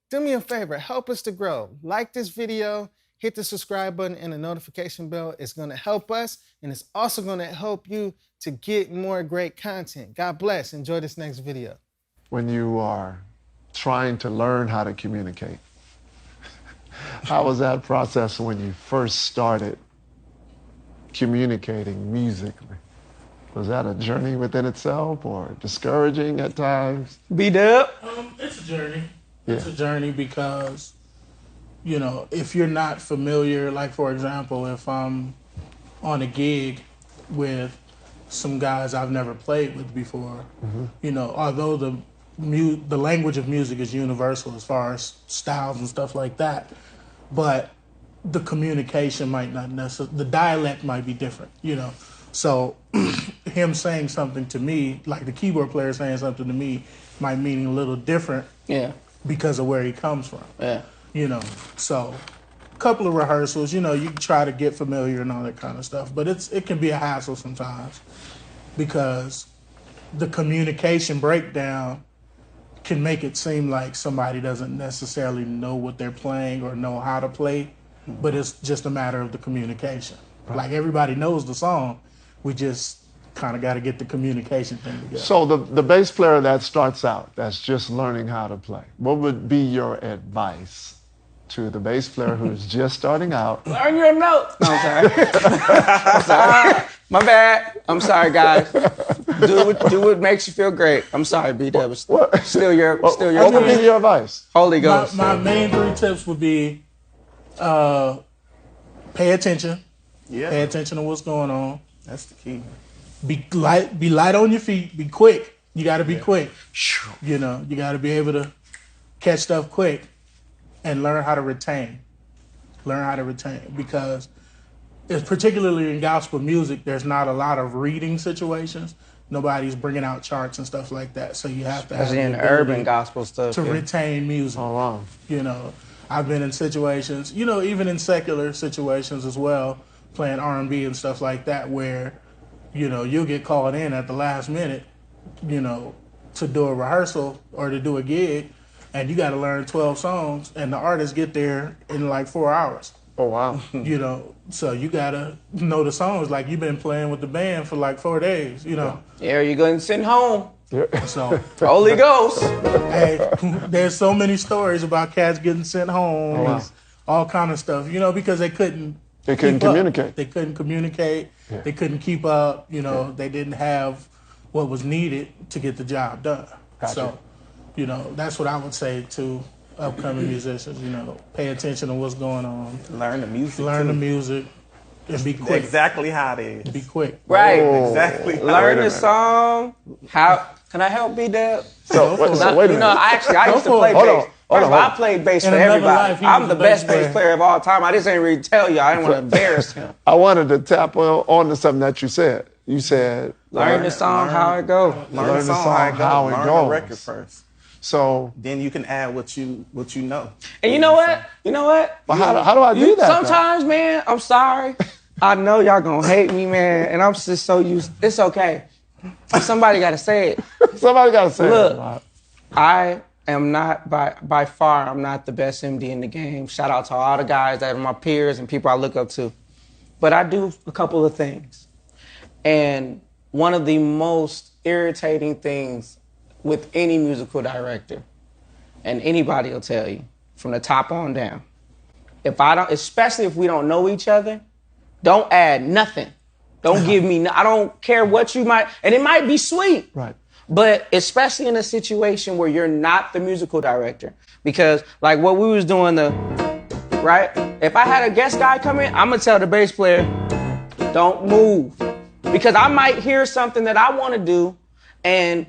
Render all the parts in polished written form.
do me a favor, help us to grow. Like this video, hit the subscribe button and the notification bell. It's gonna help us, and it's also gonna help you to get more great content. God bless. Enjoy this next video. When you are trying to learn how to communicate, how was that process when you first started communicating musically? Was that a journey within itself or discouraging at times? Bdubb? It's a journey. Yeah. It's a journey because, you know, if you're not familiar, like for example, if I'm on a gig with some guys I've never played with before, you know, although the language of music is universal as far as styles and stuff like that, but the communication might not necessarily, the dialect might be different, you know. So him saying something to me, like the keyboard player saying something to me, might mean a little different because of where he comes from. Yeah. You know, so a couple of rehearsals, you know, you try to get familiar and all that kind of stuff, but it can be a hassle sometimes because the communication breakdown can make it seem like somebody doesn't necessarily know what they're playing or know how to play, but it's just a matter of the communication. Like everybody knows the song, we just kind of got to get the communication thing together. So the bass player that starts out, that's just learning how to play, what would be your advice to the bass player who's just starting out? Learn your notes. No, I'm sorry. I'm sorry. My bad. I'm sorry, guys. Do what makes you feel great. I'm sorry, Bdubb. What? Still your. What would be your advice? Holy Ghost. My main 3 tips would be pay attention. Yeah. Pay attention to what's going on. That's the key. Be light on your feet. Be quick. You got to be quick. You know, you got to be able to catch stuff quick and learn how to retain. Learn how to retain because it's particularly in gospel music, there's not a lot of reading situations. Nobody's bringing out charts and stuff like that. So you have to have Especially in the urban gospel stuff. to retain music. Oh, wow. You know, I've been in situations, you know, even in secular situations as well, playing R&B and stuff like that, where, you know, you'll get called in at the last minute, you know, to do a rehearsal or to do a gig, and you got to learn 12 songs, and the artists get there in like 4 hours. Oh, wow. You know, so you got to know the songs like you've been playing with the band for like 4 days, you know. Yeah, you're going to send home. So, Holy Ghost. hey, there's so many stories about cats getting sent home and all kind of stuff, you know, because they couldn't communicate. They couldn't communicate. Yeah. They couldn't keep up. You know, they didn't have what was needed to get the job done. Gotcha. So, you know, that's what I would say to upcoming musicians. You know, pay attention to what's going on. Learn the music. Learn too. the music and be quick. Exactly how it is. Be quick. Right. Exactly. Learn the song. How can I help Bdubb? So wait a minute. You know, I used to play Hold bass. on. First of all, I played bass In for another everybody. life, he I'm was the the bass best bass player of all time. I just ain't really tell you. I didn't want to embarrass him. I wanted to tap on to something that you said. You said Learn the song, how it go. Learn the song how it Learn goes. the record first. So, Then you can add what you know. And you know what? You know what? but how do I do that? Sometimes, man, I'm sorry. I know y'all gonna hate me, man, and I'm just so used. It's okay. Somebody got to say it. though? Somebody got to say Look, it. I am not by far. I'm not the best MD in the game. Shout out to all the guys that are my peers and people I look up to. But I do a couple of things, and one of the most irritating things with any musical director, and anybody will tell you, from the top on down, especially if we don't know each other, don't add nothing. Don't give me, I don't care what you might, and it might be sweet. Right. But especially in a situation where you're not the musical director, because like what we was doing right? If I had a guest guy come in, I'm gonna tell the bass player, don't move. Because I might hear something that I wanna do, and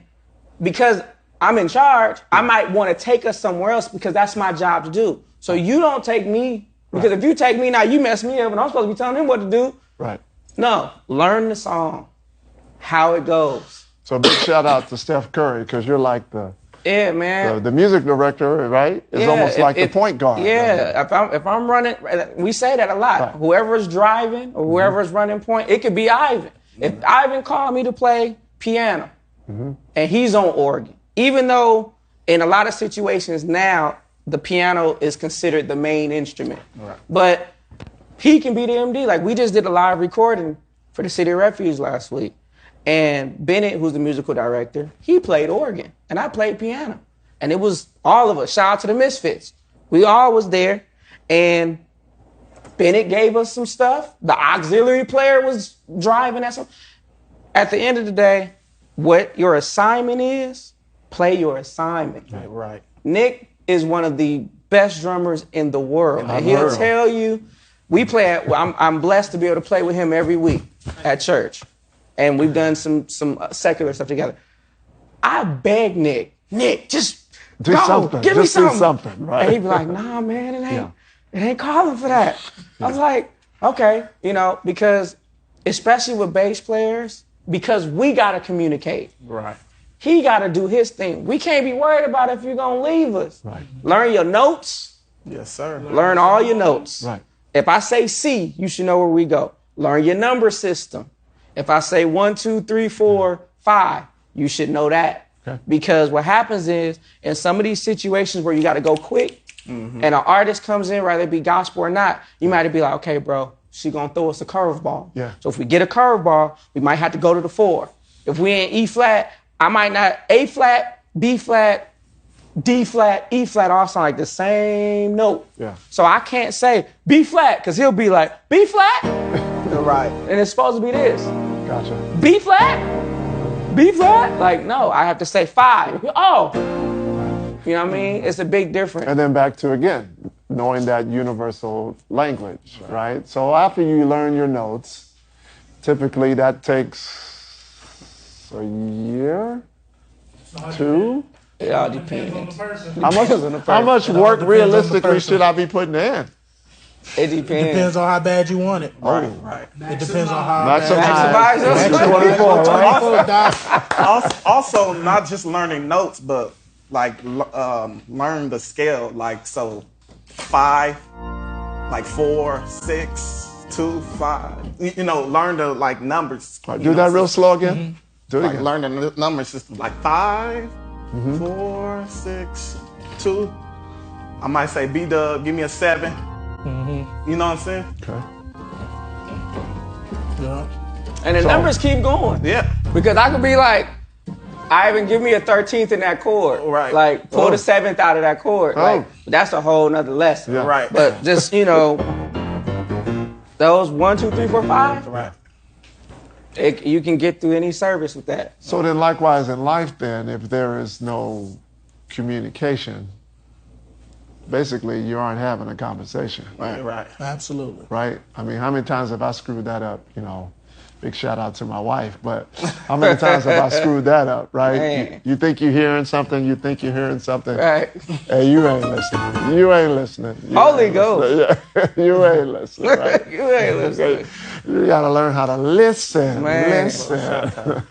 because I'm in charge, I might wanna take us somewhere else because that's my job to do. So you don't take me, because if you take me now, you mess me up and I'm supposed to be telling him what to do. Right. No, learn the song, how it goes. So big shout out to Steph Curry, because you're like the man. the music director, right? It's almost like the point guard. Yeah, if I'm running, we say that a lot. Right. Whoever's driving or whoever's running point, it could be Ivan. If Ivan called me to play piano and he's on organ, even though in a lot of situations now the piano is considered the main instrument. Right. But he can be the MD. Like, we just did a live recording for the City of Refuge last week. And Bennett, who's the musical director, he played organ, and I played piano. And it was all of us. Shout out to the Misfits. We all was there, and Bennett gave us some stuff. The auxiliary player was driving that stuff. At the end of the day, what your assignment is, play your assignment. Right. Nick is one of the best drummers in the world. And he'll tell you, we play at, I'm blessed to be able to play with him every week at church. And we've done some secular stuff together. I beg Nick, just do go, something. Give me just something. Do something, right? And he'd be like, nah, man, it ain't calling for that. I was like, okay, because especially with bass players, because we got to communicate. Right. He got to do his thing. We can't be worried about if you're going to leave us. Right. Learn your notes. Yes, sir. Learn all your notes. Right. If I say C, you should know where we go. Learn your number system. If I say 1, 2, 3, 4, 5, you should know that. Okay. Because what happens is, in some of these situations where you got to go quick, and an artist comes in, whether it be gospel or not, you might be like, okay, bro, she gonna throw us a curveball. Yeah. So if we get a curveball, we might have to go to the 4. If we in E flat, I might not A flat, B flat, D flat, E flat all sound like the same note. Yeah. So I can't say B flat, because he'll be like, B flat? Right. And it's supposed to be this. Gotcha. B flat? B flat? Like, no, I have to say 5. Oh. You know what I mean? It's a big difference. And then back to, again, knowing that universal language, right? So after you learn your notes, typically that takes a year, 2. It all depends. How much work realistically should I be putting in? It depends. It depends on how bad you want it. Right. It depends on how Maximize. Also, not just learning notes, but like learn the scale. Like, so 5, like 4, 6, 2, 5. Learn the like numbers. Right, do that real slow again. Mm-hmm. Do it again. Learn the numbers system. Like 5, 4, 6, 2. I might say, Bdubb, give me a 7. You know what I'm saying? Okay. Yeah. And the numbers keep going. Yeah. Because I could be like, Ivan, give me a 13th in that chord. Right. Like, pull the 7th out of that chord. Like, that's a whole nother lesson. Yeah. Right. But just, those 1, 2, 3, 4, 5. Right. You can get through any service with that. So then likewise in life then, if there is no communication, basically you aren't having a conversation. Right. Absolutely. Right? I mean, how many times have I screwed that up? Big shout out to my wife, but how many times have I screwed that up, right? You think you're hearing something, Right. Hey, you ain't listening. You ain't listening. Holy Ghost. Yeah. You ain't listening, right? You ain't listening. You gotta learn how to listen. Man. Listen.